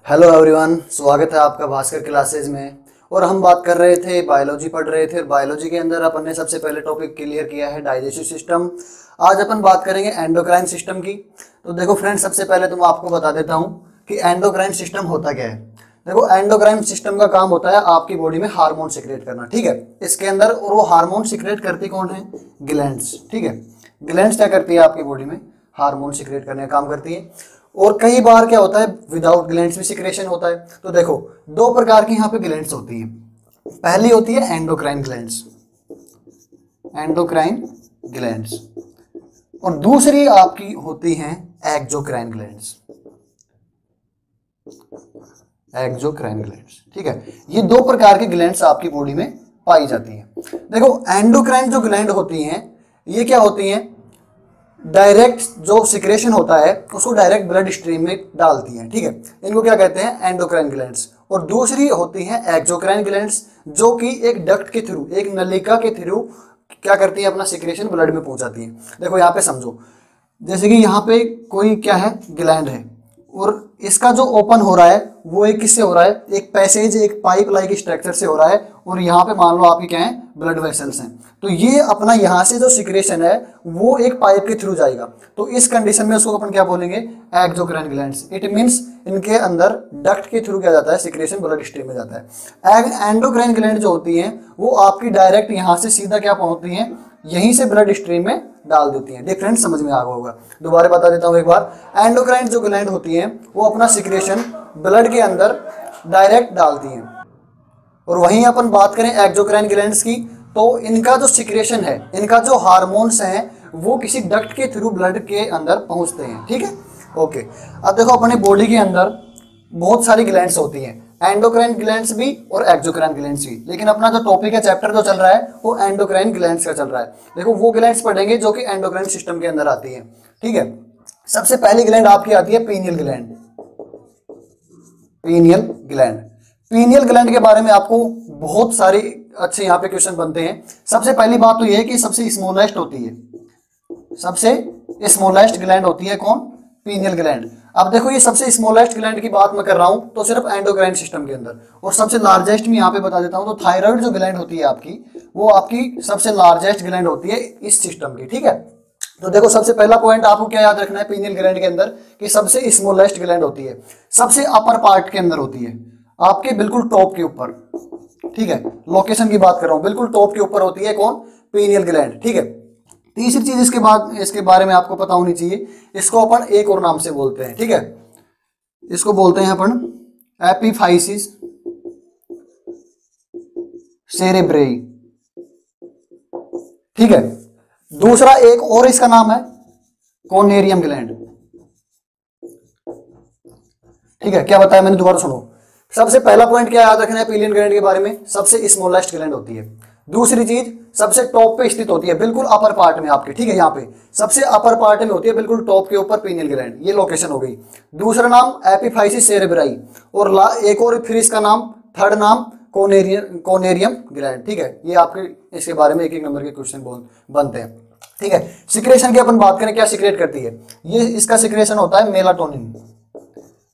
Hello everyone, स्वागत है आपका भास्कर क्लासेज में। और हम बात कर रहे थे, बायोलॉजी पढ़ रहे थे। बायोलॉजी के अंदर अपन ने सबसे पहले टॉपिक क्लियर किया है डाइजेस्टिव सिस्टम। आज अपन बात करेंगे एंडोक्राइन सिस्टम की। तो देखो फ्रेंड्स, सबसे पहले तो मैं आपको बता देता हूँ कि एंडोक्राइन सिस्टम होता क्या है। देखो, एंडोक्राइन सिस्टम का काम होता है आपकी बॉडी में हार्मोन सिक्रेट करना, ठीक है। इसके अंदर, और वो हार्मोन सिक्रेट करती कौन है? ग्लैंड्स, ठीक है। ग्लैंड्स क्या करती है आपकी बॉडी में? हार्मोन सिक्रेट करने का काम करती है। और कई बार क्या होता है, विदाउट ग्लैंड्स भी सिक्रेशन होता है। तो देखो, दो प्रकार की यहाँ पे ग्लैंड्स होती है। पहली होती है एंडोक्राइन ग्लैंड्स, एंडोक्राइन ग्लैंड्स, और दूसरी आपकी होती हैं एक्सोक्राइन ग्लैंड्स, एक्सोक्राइन ग्लैंड्स, ठीक है। ये दो प्रकार की ग्लैंड्स आपकी बॉडी में पाई जाती हैं। देखो, एंडोक्राइन जो ग्लैंड होती हैं, ये क्या होती हैं? डायरेक्ट जो सिक्रेशन होता है उसको डायरेक्ट ब्लड स्ट्रीम में डालती हैं, ठीक है। इनको क्या कहते हैं? Endocrine glands. और दूसरी होती हैं एक्सोक्राइन ग्लैंड्स, जो कि एक डक्ट के थ्रू, एक नलिका के थ्रू क्या करती है? अपना सिक्रेशन ब्लड में पहुंचाती है। देखो यहाँ पे समझो, जैसे कि यहाँ पे कोई क्या है? ग्लैंड है, और इसका जो ओपन हो रहा है वो एक किससे हो रहा है? एक पैसेज, एक पाइप लाइक स्ट्रक्चर से हो रहा है। और यहाँ पे मान लो आपकी क्या है? ब्लड वेसल्स हैं। तो ये अपना यहाँ से जो सिक्रेशन है वो एक पाइप के थ्रू जाएगा। तो इस कंडीशन में उसको अपन क्या बोलेंगे? Exocrine glands. इट मींस इनके अंदर डक्ट के थ्रू क्या जाता है? सिक्रेशन ब्लड स्ट्रीम में जाता है। एंडोक्राइन ग्लैंड जो होती हैं वो आपकी डायरेक्ट यहाँ से सीधा क्या पहुंचती हैं? यहीं से ब्लड स्ट्रीम में डाल देती हैं। डिफरेंस समझ में आ गया होगा। दोबारा बता देता हूं एक बार। एंडोक्राइन जो ग्लैंड होती हैं वो अपना सिक्रेशन ब्लड के अंदर डायरेक्ट डालती हैं। और वहीं अपन बात करें एक्सोक्राइन ग्लैंड्स की, तो इनका जो सिक्रेशन है, इनका जो हार्मोन्स हैं, वो किसी डक्ट के थ्रू ब्लड के अंदर पहुंचते हैं, ठीक है। ओके, अब देखो अपनी बॉडी के अंदर बहुत सारी ग्लैंड्स होती हैं, एंडोक्राइन ग्लैंड्स भी और एक्सोक्राइन ग्लैंड्स भी। लेकिन अपना जो टॉपिक है, चैप्टर जो चल रहा है, वो एंडोक्राइन ग्लैंड्स का चल रहा है। देखो, वो ग्लैंड्स पढ़ेंगे जो कि एंडोक्राइन सिस्टम के अंदर आती है, ठीक है। सबसे पहली ग्लैंड आपकी आती है pineal gland, pineal gland. Pineal gland के बारे में आपको बहुत सारे अच्छे यहाँ पे क्वेश्चन बनते हैं। सबसे पहली बात तो यह है कि सबसे स्मॉलेस्ट होती है, सबसे स्मॉलेस्ट ग्लैंड होती है कौन? Pineal gland. अब देखो, ये सबसे स्मॉलेस्ट ग्लैंड की बात मैं कर रहा हूं तो सिर्फ एंडोक्राइन सिस्टम के अंदर। और सबसे लार्जेस्ट में यहाँ पे बता देता हूं, तो थायराइड जो ग्लैंड होती है आपकी, वो आपकी सबसे लार्जेस्ट ग्लैंड होती है इस सिस्टम की, ठीक है। तो देखो, सबसे पहला पॉइंट आपको क्या याद रखना है पीनियल ग्लैंड के अंदर, कि सबसे स्मॉलेस्ट ग्लैंड होती है, सबसे अपर पार्ट के अंदर होती है, आपके बिल्कुल टॉप के ऊपर, ठीक है। लोकेशन की बात कर रहा हूं, बिल्कुल टॉप के ऊपर होती है कौन? पीनियल ग्लैंड, ठीक है। तीसरी चीज इसके बारे में आपको पता होनी चाहिए, इसको अपन एक और नाम से बोलते हैं, ठीक है। इसको बोलते हैं अपन एपिफाइसिस सेरेब्रेई, ठीक है। दूसरा एक और इसका नाम है कोनेरियम ग्लैंड, ठीक है। क्या बताया मैंने? दोबारा सुनो। सबसे पहला पॉइंट क्या याद रखना है पीनियल ग्लैंड के बारे में? सबसे स्मॉलेस्ट ग्लैंड होती है। दूसरी चीज, सबसे टॉप पे स्थित होती है, बिल्कुल अपर पार्ट में आपके, ठीक है। यहाँ पे सबसे अपर पार्ट में होती है, बिल्कुल टॉप के ऊपर पीनियल ग्लैंड। ये लोकेशन हो गई। दूसरा नाम एपिफाइसिस सेरेब्राई, और एक और फिर इसका नाम, थर्ड नाम कोनेरियम ग्लैंड, ठीक है। ये आपके इसके बारे में एक एक नंबर के क्वेश्चन बनते हैं, ठीक है। सिक्रेशन की अपन बात करें, क्या सिक्रेट करती है ये? इसका सिक्रेशन होता है मेलाटोनिन,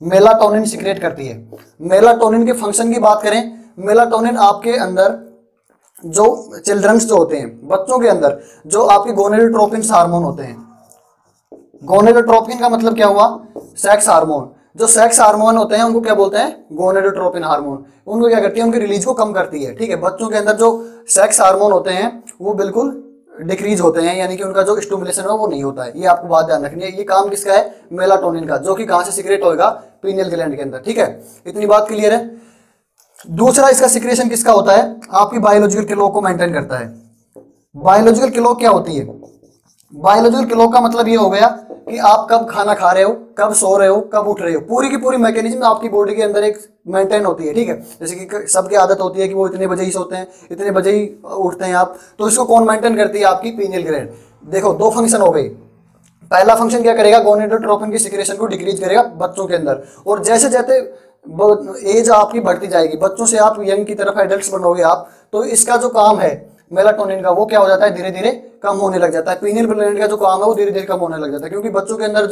मेलाटोनिन सिक्रेट करती है। मेलाटोनिन के फंक्शन की बात करें, मेलाटोनिन आपके अंदर जो चिल्ड्रंस जो होते हैं, बच्चों के अंदर जो आपके गोनेडोट्रोपिन हार्मोन होते हैं। गोनेडोट्रोपिन का मतलब क्या हुआ? Sex hormone. जो सेक्स हार्मोन होते हैं उनको क्या बोलते हैं? Gonadotropin hormone. उनको क्या करती है? उनकी रिलीज को कम करती है, ठीक है। बच्चों के अंदर जो सेक्स हार्मोन होते हैं वो बिल्कुल डिक्रीज होते हैं, यानी कि उनका जो स्टिमुलेशन है वो नहीं होता है। ये आपको बात ध्यान रखनी है। ये काम किसका है? मेलाटोनिन का, जो कि कहां से सिक्रेट होगा? पीनियल ग्लैंड के अंदर, ठीक है। इतनी बात क्लियर है। दूसरा, इसका सिक्रेशन किसका होता है? आपकी बायोलॉजिकल क्लॉक को मेंटेन करता है। बायोलॉजिकल क्लॉक क्या होती है? बायोलॉजिकल क्लॉक का मतलब ये हो गया कि आप कब खाना खा रहे हो, कब सो रहे हो, कब उठ रहे हो, पूरी की पूरी मैकेनिज्म आपकी बॉडी के अंदर एक मेंटेन होती है, ठीक है। जैसे कि सबकी आदत होती है कि वो इतने बजे ही सोते हैं, इतने बजे ही उठते हैं आप, तो इसको कौन मेंटेन करती है? आपकी पीनियल ग्लैंड। देखो, दो फंक्शन हो गए। पहला फंक्शन क्या करेगा? गोनेडोट्रोपिन की सिक्रेशन को डिक्रीज करेगा बच्चों के अंदर, और जैसे जैसे एज आपकी बढ़ती जाएगी, बच्चों से आप यंग की तरफ एडल्ट्स बनोगे आप, तो इसका जो काम है मेलाटोनिन का, वो क्या हो जाता है? धीरे धीरे कम होने लग जाता है। पीनियल ग्लैंड का जो काम है वो धीरे धीरे कम होने लग जाता है, क्योंकि बच्चों के अंदर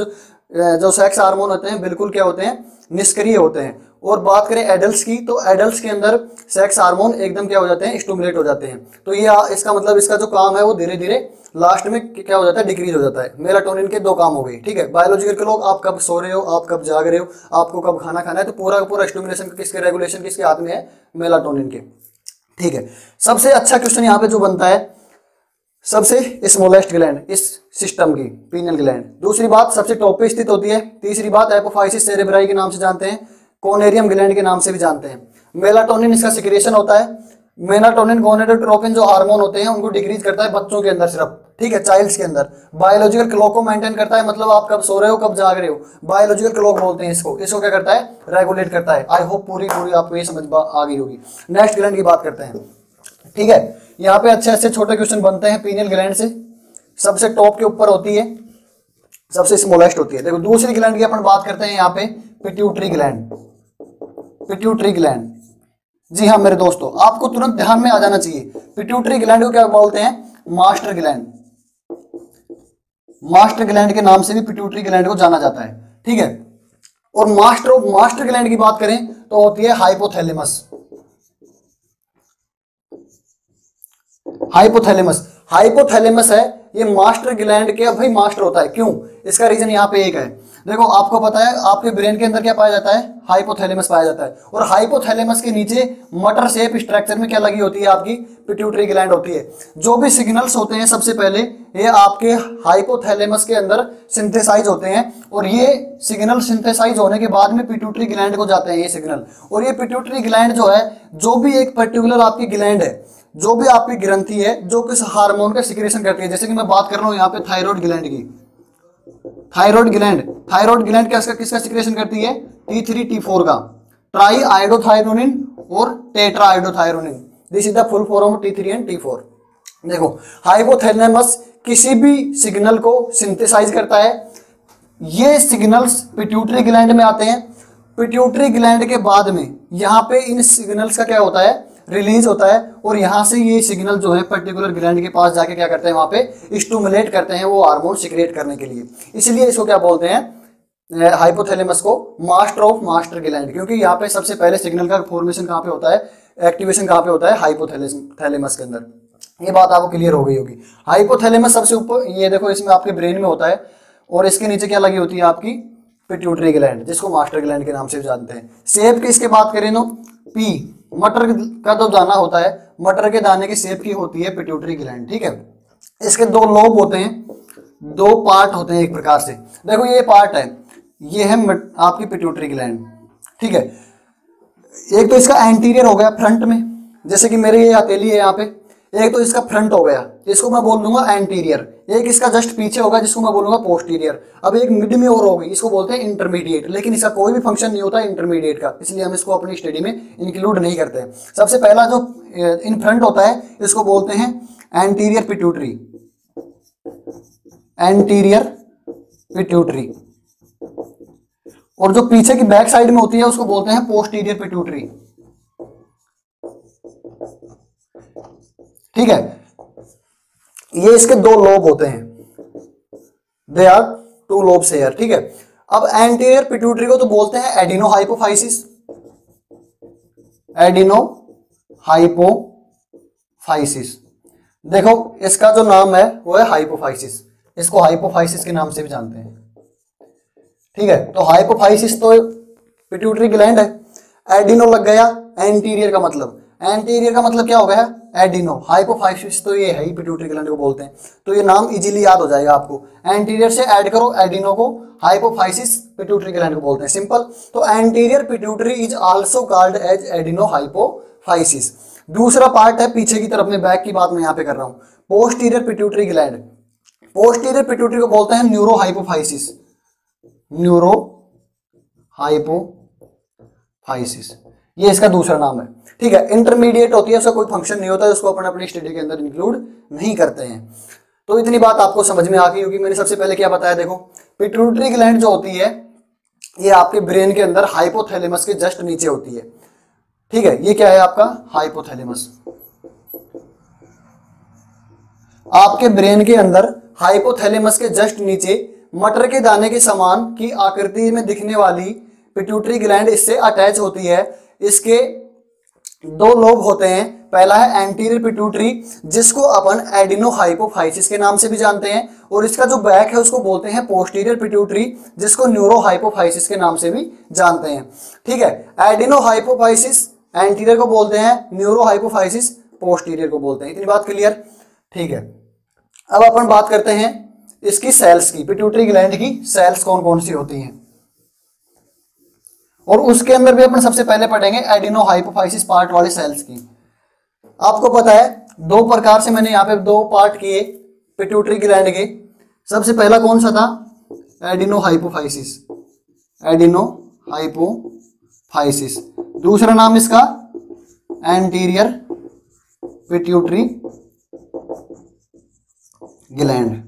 जो सेक्स हार्मोन होते हैं बिल्कुल क्या होते हैं? निष्क्रिय होते हैं। और बात करें एडल्ट्स की, तो एडल्ट्स के अंदर सेक्स हार्मोन एकदम क्या हो जाते हैं, स्टिमुलेट हो जाते हैं। तो ये इसका मतलब इसका जो काम है वो धीरे धीरे लास्ट में क्या हो जाता है, डिक्रीज हो जाता है। मेलाटोनिन के दो काम हो गए, ठीक है। बायोलॉजिकल के लोग, आप कब सो रहे हो, आप कब जाग रहे हो, आपको कब खाना खाना है, तो पूरा पूरा स्टिमुलेशन किसके, रेगुलेशन किसके हाथ में है, मेलाटोनिन के, ठीक है। सबसे अच्छा क्वेश्चन यहाँ पे जो बनता है, सबसे स्मॉलेस्ट ग्लैंड इस सिस्टम की पीनियल ग्लैंड। दूसरी बात सबसे टॉप पे स्थित होती है। तीसरी बात एपोफाइसिस सेरेब्राई के नाम से जानते हैं, कोनेरियम ग्लैंड के नाम से भी जानते हैं। मेलाटोनिन इसका सिक्रेशन होता है। मेलाटोनिन गोनेडोट्रोपिन जो हार्मोन होते हैं उनको डिक्रीज करता है बच्चों के अंदर सिर्फ, ठीक है, चाइल्ड्स के अंदर। बायोलॉजिकल क्लॉक को मेंटेन करता है, मतलब आप कब सो रहे हो कब जाग रहे हो, बायोलॉजिकल क्लॉक बोलते हैं इसको। इसको क्या करता है, रेगुलेट करता है। आई होप पूरी आपको ये समझ आ गई होगी। नेक्स्ट ग्लैंड की बात करते हैं, ठीक है। यहाँ पे अच्छे अच्छे छोटे क्वेश्चन बनते हैं पीनियल ग्लैंड से। सबसे टॉप के ऊपर होती है, सबसे स्मॉलेस्ट होती है। देखो दूसरी ग्लैंड की अपन बात करते हैं यहाँ पे, पिट्यूटरी ग्लैंड। पिट्यूटरी ग्लैंड, जी हाँ मेरे दोस्तों, आपको तुरंत ध्यान में आ जाना चाहिए। पिट्यूटरी ग्लैंड को क्या बोलते हैं, मास्टर ग्लैंड। मास्टर ग्लैंड के नाम से भी पिट्यूटरी ग्लैंड को जाना जाता है, ठीक है। और मास्टर ग्लैंड की बात करें तो होती है हाइपोथैलेमस। हाइपोथैलेमस, हाइपोथैलेमस है ये मास्टर ग्लैंड के, भाई मास्टर होता है क्यों, इसका रीजन यहाँ पे एक है। देखो आपको पता है आपके ब्रेन के अंदर क्या पाया जाता है, हाइपोथैलेमस पाया जाता है। और हाइपोथैलेमस के नीचे मटर शेप स्ट्रक्चर में क्या लगी होती है, आपकी पिट्यूटरी ग्लैंड होती है। जो भी सिग्नल्स होते हैं सबसे पहले ये आपके हाइपोथैलेमस के अंदर सिंथेसाइज होते हैं, और ये सिग्नल सिंथेसाइज होने के बाद में पिट्यूटरी ग्लैंड को जाते हैं ये सिग्नल। और ये पिट्यूटरी ग्लैंड जो है, जो भी एक पर्टिकुलर आपकी ग्लैंड है, जो भी आपकी ग्रंथि है जो किस हार्मोन का सिक्रेशन करती है, जैसे कि मैं बात कर रहा हूं यहाँ पे थायराइड ग्लैंड की। थायराइड ग्लैंड किसका सिक्रेशन करती है, T3 T4 का, ट्राई आइडोथायरोनिन और tetra iodothyronine. This is the full form of T3 and T4। देखो हाइपोथैलेमस किसी भी सिग्नल को सिंथेसाइज करता है। ये सिग्नल्स पिट्यूटरी ग्लैंड में आते हैं। पिट्यूटरी ग्लैंड के बाद में यहाँ पे इन सिग्नल्स का क्या होता है, रिलीज होता है, और यहाँ से ये सिग्नल जो है पर्टिकुलर ग्लैंड के पास जाके क्या करते हैं, वहां पे स्टिमुलेट करते हैं वो हार्मोन सिक्रेट करने के लिए। इसलिए इसको क्या बोलते हैं, हाइपोथैलेमस को मास्टर ऑफ मास्टर ग्लैंड, क्योंकि यहाँ पे सबसे पहले सिग्नल का फॉर्मेशन कहाँ पे होता है, एक्टिवेशन कहाँ पे होता है, हाइपोथैलेमस के अंदर। ये बात आपको क्लियर हो गई होगी। हाइपोथैलेमस सबसे ऊपर, ये देखो इसमें आपके ब्रेन में होता है, और इसके नीचे क्या लगी होती है, आपकी पिट्यूटरी ग्लैंड, जिसको मास्टर ग्लैंड के नाम से जानते हैं। शेप की इसके बात करें तो पी, मटर का जो दाना होता है, मटर के दाने की शेप की होती है पिट्यूटरी ग्लैंड, ठीक है। इसके दो लोब होते हैं, दो पार्ट होते हैं एक प्रकार से। देखो ये पार्ट है, ये है आपकी पिट्यूटरी ग्लैंड, ठीक है। एक तो इसका एंटीरियर हो गया फ्रंट में, जैसे कि मेरे ये हथेली है यहाँ पे, एक तो इसका फ्रंट हो गया, इसको मैं बोल दूंगा एंटीरियर। एक इसका जस्ट पीछे होगा, जिसको मैं बोलूंगा पोस्टीरियर। अब एक मिड में और होगी, इसको बोलते हैं इंटरमीडिएट, लेकिन इसका कोई भी फंक्शन नहीं होता इंटरमीडिएट का, इसलिए हम इसको अपनी स्टडी में इंक्लूड नहीं करते हैं। सबसे पहला जो इन फ्रंट होता है, इसको बोलते हैं एंटीरियर पिट्यूटरी, एंटीरियर पिट्यूटरी। और जो पीछे की बैक साइड में होती है उसको बोलते हैं पोस्टीरियर पिट्यूटरी, ठीक है। ये इसके दो लोब होते हैं, they are two lobes here, ठीक है। अब एंटीरियर पिट्यूटरी को तो बोलते हैं एडिनो हाइपोफाइसिस, एडिनो हाइपोफाइसिस। देखो इसका जो नाम है वो है हाइपोफाइसिस, इसको हाइपोफाइसिस के नाम से भी जानते हैं, ठीक है। तो हाइपोफाइसिस तो पिट्यूटरी ग्लैंड है, एडिनो लग गया एंटीरियर का मतलब, एंटीरियर का मतलब क्या हो गया, एडिनो। हाइपोफाइसिस तो ये है ही, पिट्यूटरी ग्लैंड को बोलते हैं, तो ये नाम इजीली याद हो जाएगा आपको। एंटीरियर से ऐड करो एडिनो को, हाइपोफाइसिस पिट्यूटरी ग्लैंड को बोलते हैं, सिंपल। तो anterior pituitary is also called as adeno hypophysis. दूसरा पार्ट है पीछे की तरफ में, बैक की बात मैं यहाँ पे कर रहा हूँ, posterior pituitary gland. Posterior pituitary को बोलते हैं न्यूरो हाइपोफाइसिस, न्यूरो हाइपोफाइसिस, ये इसका दूसरा नाम है, ठीक है। इंटरमीडिएट होती है, उसका कोई फंक्शन नहीं होता है, उसको अपन अपनी स्टडी के अंदर इंक्लूड नहीं करते हैं। तो इतनी बात आपको समझ में आ गई, क्योंकि मैंने सबसे पहले क्या बताया, देखो पिट्यूटरी ग्लैंड जो होती है ये आपके ब्रेन के अंदर हाइपोथैलेमस के जस्ट नीचे होती है, ठीक है। ये क्या है आपका हाइपोथैलेमस, आपके ब्रेन के अंदर हाइपोथैलेमस के जस्ट नीचे मटर के दाने के समान की आकृति में दिखने वाली पिट्यूटरी ग्लैंड इससे अटैच होती है। इसके दो लोब होते हैं, पहला है एंटीरियर पिट्यूटरी जिसको अपन एडिनोहाइपोफाइसिस के नाम से भी जानते हैं, और इसका जो बैक है उसको बोलते हैं पोस्टीरियर पिट्यूटरी जिसको न्यूरोहाइपोफाइसिस के नाम से भी जानते हैं। ठीक है, एडिनोहाइपोफाइसिस एंटीरियर को बोलते हैं, न्यूरोहाइपोफाइसिस पोस्टीरियर को बोलते हैं। इतनी बात क्लियर? ठीक है, अब अपन बात करते हैं इसकी सेल्स की, पिट्यूटरी ग्लैंड की सेल्स कौन कौन सी होती हैं, और उसके अंदर भी अपन सबसे पहले पढ़ेंगे एडिनोहाइपोफाइसिस पार्ट वाले सेल्स की। आपको पता है दो प्रकार से मैंने यहाँ पे दो पार्ट किए पिट्यूटरी ग्लैंड के। सबसे पहला कौन सा था? एडिनोहाइपोफाइसिस, एडिनोहाइपोफाइसिस। दूसरा नाम इसका एंटीरियर पिट्यूटरी ग्लैंड।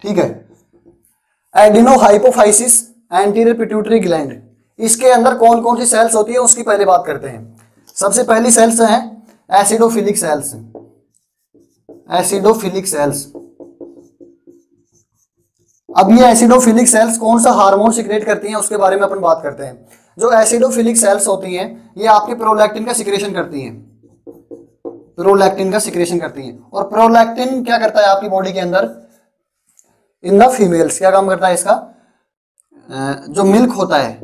ठीक है, एडिनोहाइपोफाइसिस एंटीरियर पिट्यूटरी ग्लैंड, इसके अंदर कौन कौन सी सेल्स होती है उसकी पहले बात करते हैं। सबसे पहली सेल्स हैं एसिडोफिलिक सेल्स, एसिडोफिलिक सेल्स। अब ये एसिडोफिलिक सेल्स कौन सा हार्मोन सिक्रेट करती हैं उसके बारे में अपन बात करते हैं। जो एसिडोफिलिक सेल्स होती हैं ये आपके प्रोलैक्टिन का सिक्रेशन करती हैं, प्रोलैक्टिन का सिक्रेशन करती हैं। और प्रोलैक्टिन क्या करता है आपकी बॉडी के अंदर? इन द फीमेल्स क्या काम करता है इसका? जो मिल्क होता है,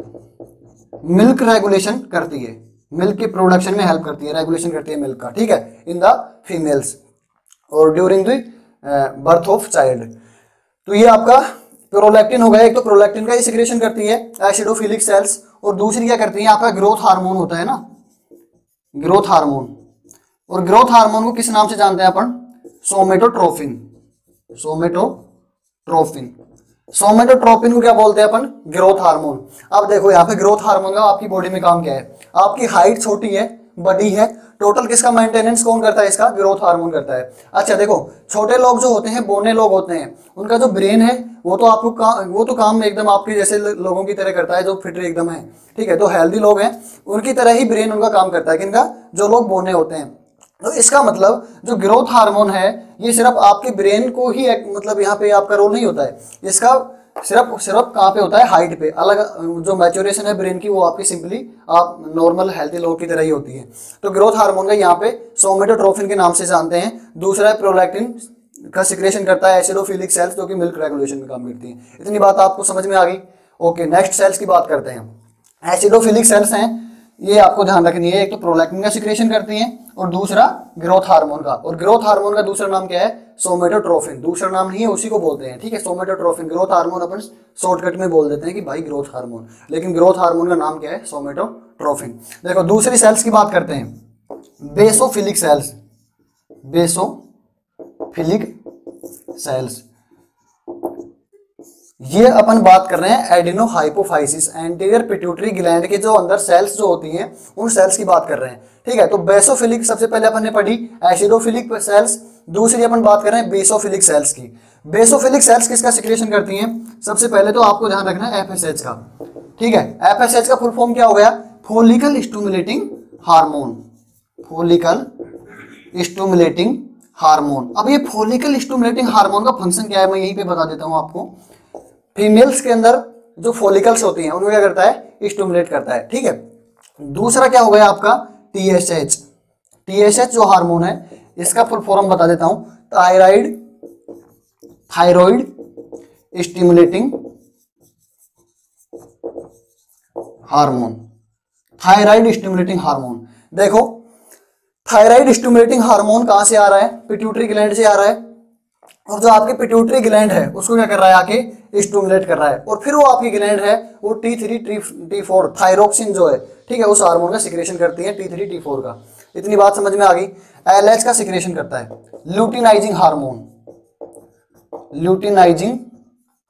मिल्क रेगुलेशन करती है, मिल्क की प्रोडक्शन में हेल्प करती है, रेगुलेशन करती है मिल्क का। ठीक है, इन द फीमेल्स और during the birth of child. तो ये आपका प्रोलैक्टिन हो गया। एक तो प्रोलैक्टिन का ही सिक्रेशन करती है एसिडोफिलिक सेल्स, और दूसरी क्या करती है? आपका ग्रोथ हार्मोन होता है ना, ग्रोथ हार्मोन। और ग्रोथ हार्मोन को किस नाम से जानते हैं अपन? Somatotrophin, somatotrophin. सोमेटोट्रोपिन को क्या बोलते हैं अपन? Growth hormone. अब देखो यहाँ पे ग्रोथ हार्मोन का आपकी बॉडी में काम क्या है? आपकी हाइट छोटी है, बड़ी है, टोटल किसका मेंटेनेंस कौन करता है? इसका ग्रोथ हार्मोन करता है। अच्छा देखो, छोटे लोग जो होते हैं, बोने लोग होते हैं, उनका जो ब्रेन है वो तो आपको वो तो काम एकदम आपके जैसे लोगों की तरह करता है जो फिट एकदम है। ठीक है, तो हेल्दी लोग हैं उनकी तरह ही ब्रेन उनका काम करता है। किनका? जो लोग बोने होते हैं। तो इसका मतलब जो ग्रोथ हार्मोन है ये सिर्फ आपके ब्रेन को ही मतलब यहाँ पे आपका रोल नहीं होता है, इसका सिर्फ कहाँ पे होता है? हाइट पे। अलग जो मैच्योरेशन है ब्रेन की वो आपकी सिंपली आप नॉर्मल हेल्थी लोगों की तरह ही होती है। तो ग्रोथ हार्मोन का यहाँ पे सोमेटोट्रोफिन के नाम से जानते हैं। दूसरा है प्रोलैक्टिन का सिक्रेशन करता है एसिडोफिलिक सेल्स जो कि मिल्क रेगुलेशन में काम करती है। इतनी बात आपको समझ में आ गई? ओके, नेक्स्ट सेल्स की बात करते हैं। एसिडोफिलिक सेल्स हैं, ये आपको ध्यान रखनी है। एक तो प्रोलैक्टिन का सिक्रेशन करती हैं और दूसरा ग्रोथ हार्मोन का। और ग्रोथ हार्मोन का दूसरा नाम क्या है? सोमेटोट्रोफिन। दूसरा नाम नहीं है, उसी को बोलते हैं। ठीक है, सोमेटोट्रोफिन। ग्रोथ हार्मोन अपन शॉर्टकट में बोल देते हैं कि भाई ग्रोथ हार्मोन, लेकिन ग्रोथ हार्मोन का नाम क्या है? सोमेटोट्रोफिन। देखो दूसरी सेल्स की बात करते हैं, बेसोफिलिक सेल्स, बेसोफिलिक सेल्स। ये अपन बात कर रहे हैं एडिनोहाइपोफाइसिस एंटीरियर पिट्यूटरी ग्लैंड के जो अंदर सेल्स जो होती हैं उन सेल्स की बात कर रहे हैं। ठीक है, तो बेसोफिलिक सबसे पहले अपन ने पढ़ी, एसिडोफिलिक सेल्स। दूसरी अपन बात कर रहे हैं बेसोफिलिक सेल्स की। बेसोफिलिक सेल्स किसका सिक्रेशन करती हैं? सबसे पहले तो आपको ध्यान रखना है एफएसएच का। ठीक है, एफएसएच का फुल फॉर्म क्या हो गया? Follicle stimulating hormone, follicle stimulating hormone. अब ये फॉलिकल स्टिमुलेटिंग हार्मोन का फंक्शन क्या है मैं यहीं पे बता देता हूं आपको। फीमेल्स के अंदर जो फॉलिकल्स होती हैं उनको क्या करता है? स्टिमुलेट करता है। ठीक है, दूसरा क्या हो गया आपका? टीएसएच। टीएसएच जो हार्मोन है इसका फुल फॉर्म बता देता हूं, thyroid stimulating hormone, thyroid stimulating hormone. देखो थायराइड स्टिमुलेटिंग हार्मोन कहां से आ रहा है? पिट्यूटरी ग्लैंड से आ रहा है, और जो आपकी पिट्यूटरी ग्लैंड है उसको क्या कर रहा है? आके स्टिमुलेट कर रहा है। और फिर वो आपकी ग्लैंड है वो T3 T4 थायरोक्सिन जो है, ठीक है, उस हार्मोन का सिक्रेशन करती है, T3 T4 का। इतनी बात समझ में आ गई? LH का सिक्रेशन करता है ल्यूटिनाइजिंग हार्मोन, ल्यूटिनाइजिंग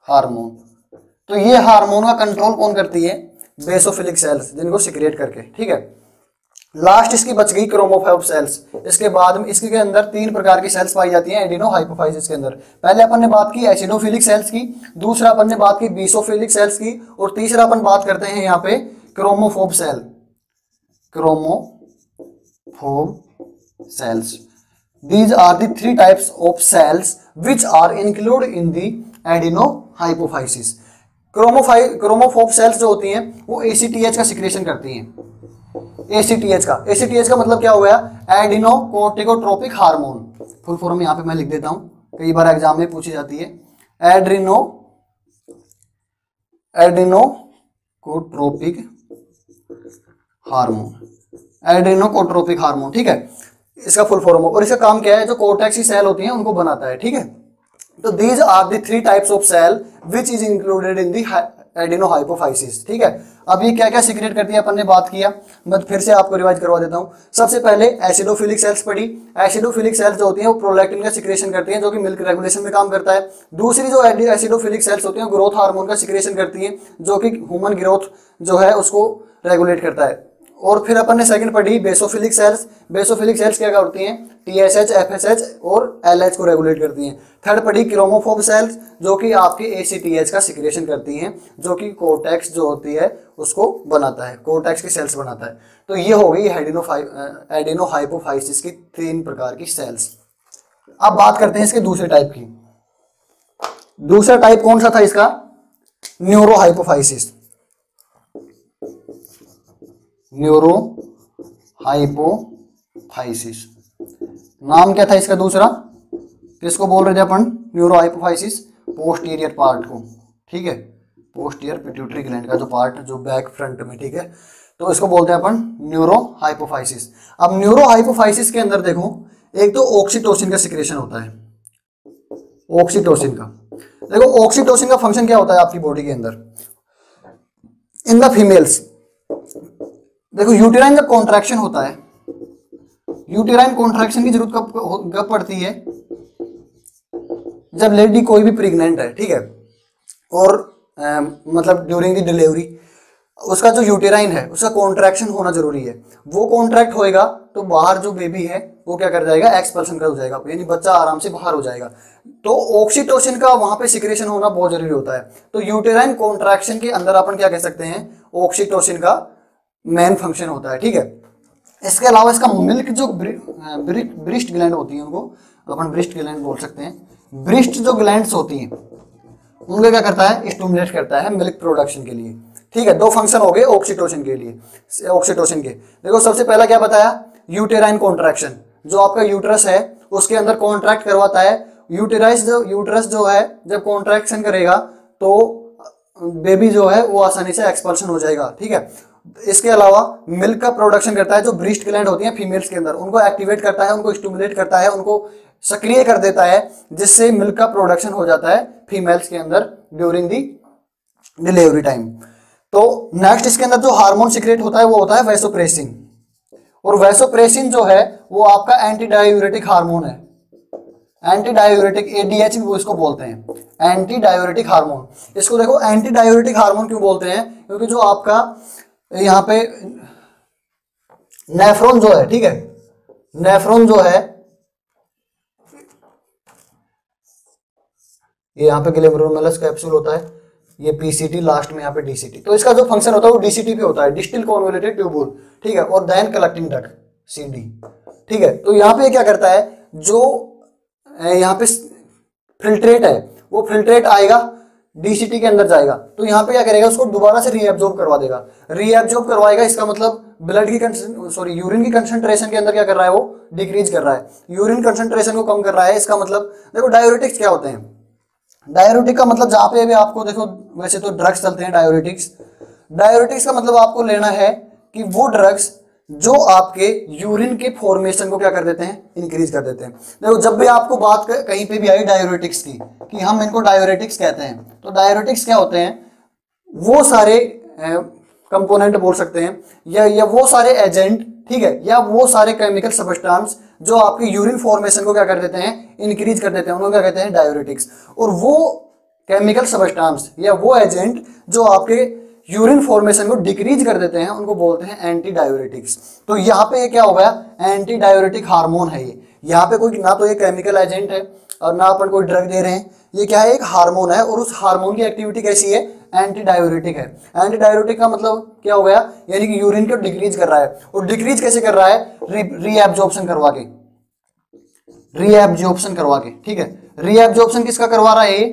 हार्मोन। तो ये हार्मोन का कंट्रोल कौन करती है? बेसोफिलिक सेल्स, जिनको सिक्रेट करके। ठीक है, लास्ट इसकी बच गई क्रोमोफोब सेल्स। इसके बाद में इसके अंदर तीन प्रकार की सेल्स पाई जाती हैं एडिनोहाइपोफाइसिस के अंदर। पहले अपन ने बात की एसिडोफिलिक सेल्स की, दूसरा अपन ने बात की बेसोफिलिक सेल्स की, और तीसरा अपन बात करते हैं यहाँ पे chromophobe cell, chromophobe cells. These are the three types of cells which are included in the adenohypophysis. Chromophobe sales जो होती हैं वो ACTH का सिक्रेशन करती हैं। ACTH का मतलब क्या हो गया, एडिनो कोर्टिकोट्रोपिक हार्मोन। फुल फॉर्म यहाँ पे मैं लिख देता हूँ, कई बार एग्जाम में पूछी जाती है। एड्रीनोकोट्रोपिक हार्मोन, ठीक है, इसका फुल फॉर्म हो। और इसका काम क्या है, जो कोर्टेक्स की सेल होती हैं उनको बनाता है, ठीक है। तो these are the 3 types of cell which is included in the adenohypophysis, ठीक है। अब ये क्या क्या सीक्रेट करती है अपन ने बात किया, मैं फिर से आपको रिवाइज करवा देता हूँ। सबसे पहले एसिडोफिलिक सेल्स पढ़ी। एसिडोफिलिक सेल्स जो होती हैं वो प्रोलैक्टिन का सिक्रेशन करती हैं, जो कि मिल्क रेगुलेशन में काम करता है। दूसरी जो एसिडोफिलिक सेल्स होती हैं ग्रोथ हार्मोन का सिक्रेशन करती हैं, जो कि ह्यूमन ग्रोथ जो है उसको रेगुलेट करता है। और फिर अपन ने सेकंड पढ़ी बेसोफिलिक सेल्स। बेसोफिलिक सेल्स क्या करती हैं, TSH, FSH और LH को रेगुलेट करती हैं। थर्ड पढ़ी क्रोमोफोब सेल्स, जो कि आपके ACTH का सिक्रेशन करती हैं, जो कि कोर्टेक्स जो होती है उसको बनाता है, कोर्टेक्स की सेल्स बनाता है। तो ये हो गई एडिनोहाइपोफाइसिस की 3 प्रकार की सेल्स। अब बात करते हैं इसके दूसरे टाइप की। दूसरा टाइप कौन सा था इसका, न्यूरोहाइपोफाइसिस। न्यूरोहाइपोफाइसिस नाम क्या था इसका दूसरा, किसको बोल रहे थे अपन, न्यूरोहाइपोफाइसिस, पोस्टीरियर पार्ट को, ठीक है, पोस्टीरियर पिट्यूटरी ग्लैंड का जो पार्ट जो बैक फ्रंट में, ठीक है, तो इसको बोलते हैं अपन न्यूरोहाइपोफाइसिस। अब न्यूरोहाइपोफाइसिस के अंदर देखो, एक तो ऑक्सीटोसिन का सिक्रेशन होता है। ऑक्सीटोसिन का देखो, ऑक्सीटोसिन का फंक्शन क्या होता है आपकी बॉडी के अंदर, इन द फीमेल्स। देखो यूटेराइन जब कॉन्ट्रैक्शन होता है, यूटेराइन कॉन्ट्रैक्शन की जरूरत कब पड़ती है, जब लेडी कोई भी प्रेग्नेंट है, ठीक है, और मतलब ड्यूरिंग द डिलीवरी उसका जो यूटेराइन है उसका कॉन्ट्रैक्शन होना जरूरी है। वो कॉन्ट्रैक्ट होएगा तो बाहर जो बेबी है वो क्या कर जाएगा, एक्सपल्सन कर हो जाएगा, यानी बच्चा आराम से बाहर हो जाएगा। तो ऑक्सीटोसिन का वहां पे सिक्रेशन होना बहुत जरूरी होता है। तो यूटेराइन कॉन्ट्रैक्शन के अंदर अपन क्या कह सकते हैं, ऑक्सीटोसिन का मेन फंक्शन होता है, ठीक है। इसके अलावा इसका मिल्क जो ब्रिस्ट ग्लैंड होती है, उनको अपन ब्रिस्ट ग्लैंड बोल सकते हैं। ब्रिस्ट जो ग्लैंड्स होती हैं उनको क्या करता है, स्टिमुलेट करता है मिल्क प्रोडक्शन के लिए, ठीक है। 2 फंक्शन हो गए ऑक्सीटोसिन के लिए, ऑक्सीटोसिन के। देखो सबसे पहला क्या बताया, यूटेराइन कॉन्ट्रैक्शन, जो आपका यूट्रस है उसके अंदर कॉन्ट्रैक्ट करवाता है। यूट्रस जो है जब कॉन्ट्रैक्शन करेगा तो बेबी जो है वो आसानी से एक्सपल्शन हो जाएगा, ठीक है। इसके अलावा मिल्क का प्रोडक्शन करता है, जो ब्रेस्ट ग्लैंड होती है फीमेल्स के अंदर, उनको एक्टिवेट करता है, उनको स्टिमुलेट करता है, उनको सक्रिय कर देता है, जिससे मिल्क का प्रोडक्शन हो जाता है फीमेल्स के अंदर ड्यूरिंग दी डिलीवरी टाइम। तो नेक्स्ट इसके अंदर जो हार्मोन सीक्रेट होता है वो होता है वैसोप्रेसिन। और वैसोप्रेसिन जो है वो आपका एंटी डायूरेटिक हार्मोन है। एंटी डायूरेटिक, ADH भी इसको बोलते हैं, एंटी डायूरेटिक हार्मोन। इसको देखो एंटी डायूरेटिक हार्मोन क्यों बोलते हैं, क्योंकि जो आपका यहाँ पे नेफ्रॉन जो है, ठीक है, नेफ्रॉन जो है ये यहाँ पे ग्लोमेरुलस कैप्सूल होता है, ये PCT, लास्ट में यहाँ पे DCT। तो इसका जो फंक्शन होता है वो DCT पे होता है, डिस्टिल कॉन्वोल्यूटेड ट्यूबुल, ठीक है, और देन कलेक्टिंग डक्ट CD, ठीक है। तो यहाँ पे क्या करता है, जो यहाँ पे फिल्ट्रेट है वो फिल्ट्रेट आएगा DCT के अंदर जाएगा, तो यहाँ पे क्या करेगा, उसको दोबारा से रीएब्जॉर्ब करवा देगा। रीएब्जॉर्ब करवाएगा, इसका मतलब ब्लड की यूरिन की कंसंट्रेशन के अंदर क्या कर रहा है, वो डिक्रीज कर रहा है, यूरिन कंसंट्रेशन को कम कर रहा है। इसका मतलब देखो डायूरेटिक्स क्या होते हैं, डायूरेटिक का मतलब जहाँ पे भी आपको देखो, वैसे तो ड्रग्स चलते हैं डायूरेटिक्स। डायूरेटिक्स का मतलब आपको लेना है कि वो ड्रग्स जो आपके यूरिन के फॉर्मेशन को क्या कर देते हैं, इंक्रीज कर देते हैं। देखो जब भी आपको बात कहीं पे भी आई डायूरेटिक्स की, कि हम इनको डायूरेटिक्स कहते हैं, तो डायूरेटिक्स क्या होते हैं, वो सारे कंपोनेंट बोल सकते हैं, या वो सारे एजेंट, ठीक है, या वो सारे केमिकल सब्सटेंस जो आपके यूरिन फॉर्मेशन को क्या कर देते हैं, इंक्रीज कर देते हैं, उनको क्या कहते हैं, डायूरेटिक्स। और वो केमिकल सब्सटेंस या वो एजेंट जो आपके यूरिन फॉर्मेशन को डिक्रीज कर देते हैं, उनको बोलते हैं एंटी डायूरेटिक्स। तो यहाँ पे ये क्या हो गया, एंटी डायूरेटिक हार्मोन है ये। यहाँ पे कोई ना तो ये केमिकल एजेंट है और ना अपन कोई ड्रग दे रहे हैं, ये क्या है, एक हार्मोन है, और उस हार्मोन की एक्टिविटी कैसी है, एंटी डायूरेटिक है। एंटी डायूरेटिक का मतलब क्या हो गया, यानी कि यूरिन को डिक्रीज कर रहा है। और डिक्रीज कैसे कर रहा है, रीएब्जॉर्प्शन करवा के, रीएब्जॉर्प्शन करवा के, ठीक है। रीएब्जॉर्प्शन किसका करवा रहा है,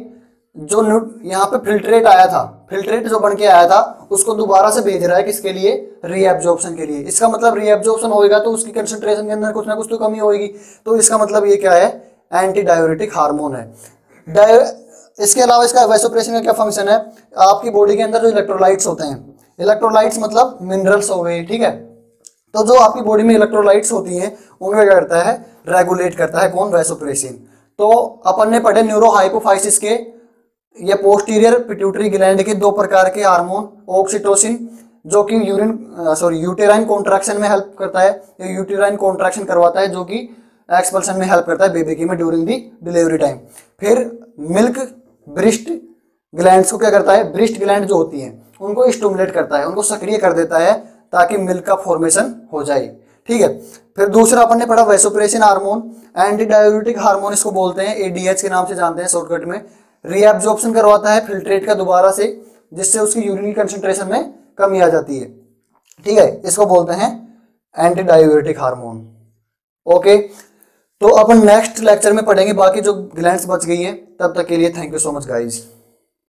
जो यहाँ पे फिल्ट्रेट आया था, फिल्ट्रेट जो बन के आया था उसको दोबारा से भेज रहा है किसके लिए, रीएब्जॉर्प्शन के लिए। इसका मतलब रीएब्जॉर्प्शन होएगा तो उसकी कंसंट्रेशन के अंदर कुछ ना कुछ तो कमी होगी, तो इसका मतलब ये क्या है, एंटी डायूरेटिक हार्मोन है। इसके अलावा इसका वैसोप्रेसिन का क्या फंक्शन है, आपकी बॉडी के अंदर जो इलेक्ट्रोलाइट्स होते हैं, इलेक्ट्रोलाइट्स मतलब मिनरल्स हो गए, ठीक है, तो जो आपकी बॉडी में इलेक्ट्रोलाइट्स होती हैं उनको क्या करता है, रेगुलेट करता है, कौन, वैसोप्रेसिन। तो अपन ने पढ़े न्यूरोहाइपोफाइसिस के या पोस्टीरियर पिट्यूटरी ग्लैंड के दो प्रकार के हार्मोन, ऑक्सीटोसिन जो कि यूटेराइन कॉन्ट्रैक्शन में हेल्प करता है, यूटेराइन कॉन्ट्रैक्शन करवाता है, जो कि एक्सपल्शन में हेल्प करता है बेबी की में ड्यूरिंग दी डिलीवरी टाइम। फिर मिल्क ब्रेस्ट ग्लैंड्स को क्या करता है, ब्रेस्ट ग्लैंड जो होती हैं उनको स्टिमुलेट करता है, उनको सक्रिय कर देता है ताकि मिल्क का फॉर्मेशन हो जाए, ठीक है। फिर दूसरा अपन ने पढ़ा vasopressin hormone, anti diuretic hormone इसको बोलते हैं, एडीएच के नाम से जानते हैं शॉर्टकट में। रीएब्जॉर्प्शन करवाता है फिल्ट्रेट का दोबारा से, जिससे उसकी यूरिन कंसंट्रेशन में कमी आ जाती है, ठीक है, इसको बोलते हैं एंटी डायूरेटिक हार्मोन। ओके, तो अपन नेक्स्ट लेक्चर में पढ़ेंगे बाकी जो ग्लैंड्स बच गई हैं। तब तक के लिए thank you so much guys.